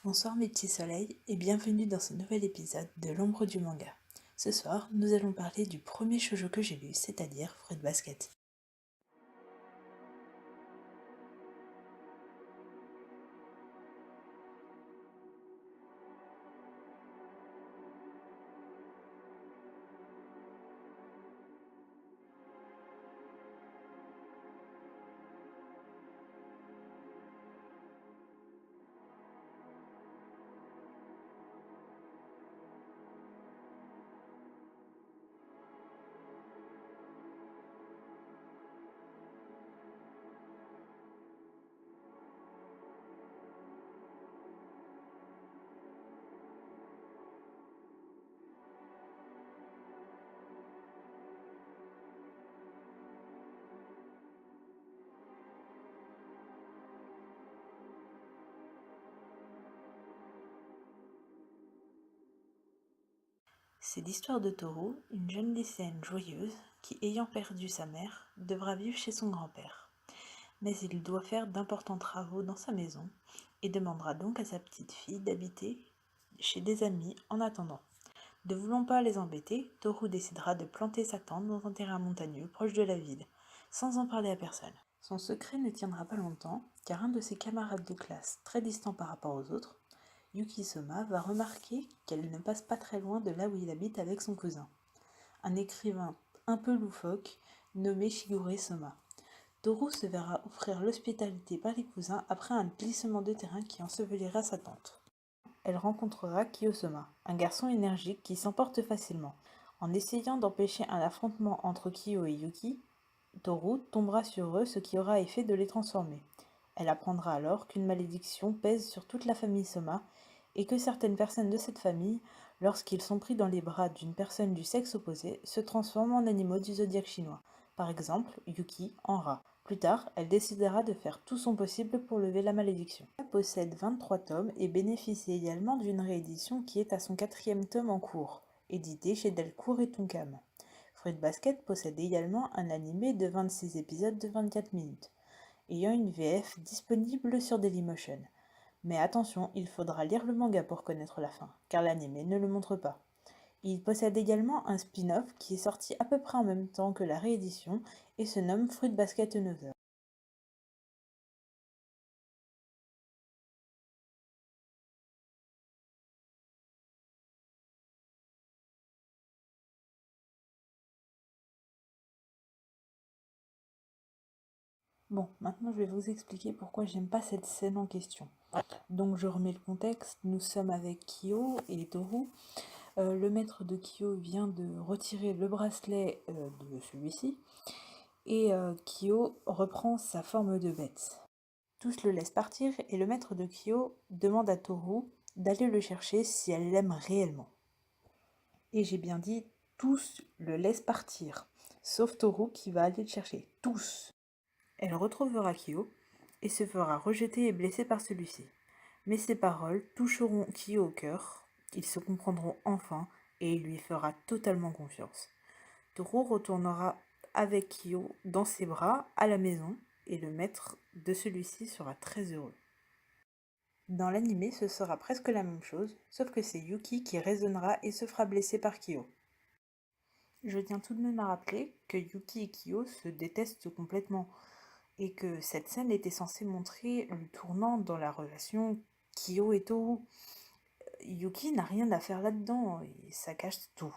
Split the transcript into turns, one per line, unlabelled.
Bonsoir mes petits soleils et bienvenue dans ce nouvel épisode de l'ombre du manga. Ce soir, nous allons parler du premier shoujo que j'ai lu, c'est-à-dire Fruit Basket. C'est l'histoire de Toru, une jeune lycéenne joyeuse qui, ayant perdu sa mère, devra vivre chez son grand-père. Mais il doit faire d'importants travaux dans sa maison et demandera donc à sa petite fille d'habiter chez des amis en attendant. Ne voulant pas les embêter, Toru décidera de planter sa tente dans un terrain montagneux proche de la ville, sans en parler à personne. Son secret ne tiendra pas longtemps, car un de ses camarades de classe, très distant par rapport aux autres, Yuki Soma, va remarquer qu'elle ne passe pas très loin de là où il habite avec son cousin, un écrivain un peu loufoque nommé Shigure Soma. Toru se verra offrir l'hospitalité par les cousins après un glissement de terrain qui ensevelira sa tante. Elle rencontrera Kiyosoma, un garçon énergique qui s'emporte facilement. En essayant d'empêcher un affrontement entre Kiyo et Yuki, Toru tombera sur eux, ce qui aura effet de les transformer. Elle apprendra alors qu'une malédiction pèse sur toute la famille Soma et que certaines personnes de cette famille, lorsqu'ils sont pris dans les bras d'une personne du sexe opposé, se transforment en animaux du zodiaque chinois. Par exemple, Yuki en rat. Plus tard, elle décidera de faire tout son possible pour lever la malédiction. Elle possède 23 tomes et bénéficie également d'une réédition qui est à son 4e tome en cours, édité chez Delcourt et Tonkam. Fruit Basket possède également un animé de 26 épisodes de 24 minutes, ayant une VF disponible sur Dailymotion. Mais attention, il faudra lire le manga pour connaître la fin, car l'anime ne le montre pas. Il possède également un spin-off qui est sorti à peu près en même temps que la réédition et se nomme Fruit Basket Another. Bon, maintenant je vais vous expliquer pourquoi j'aime pas cette scène en question. Donc je remets le contexte, nous sommes avec Kyo et Toru. Le maître de Kyo vient de retirer le bracelet de celui-ci et Kyo reprend sa forme de bête. Tous le laissent partir et le maître de Kyo demande à Toru d'aller le chercher si elle l'aime réellement. Et j'ai bien dit tous le laissent partir, sauf Toru qui va aller le chercher. Tous. Elle retrouvera Kyo et se fera rejeter et blesser par celui-ci. Mais ses paroles toucheront Kyo au cœur, ils se comprendront enfin et il lui fera totalement confiance. Toru retournera avec Kyo dans ses bras à la maison et le maître de celui-ci sera très heureux. Dans l'anime, ce sera presque la même chose, sauf que c'est Yuki qui raisonnera et se fera blesser par Kyo. Je tiens tout de même à rappeler que Yuki et Kyo se détestent complètement et que cette scène était censée montrer le tournant dans la relation Kyo et Toru. Yuki n'a rien à faire là-dedans, et ça cache tout.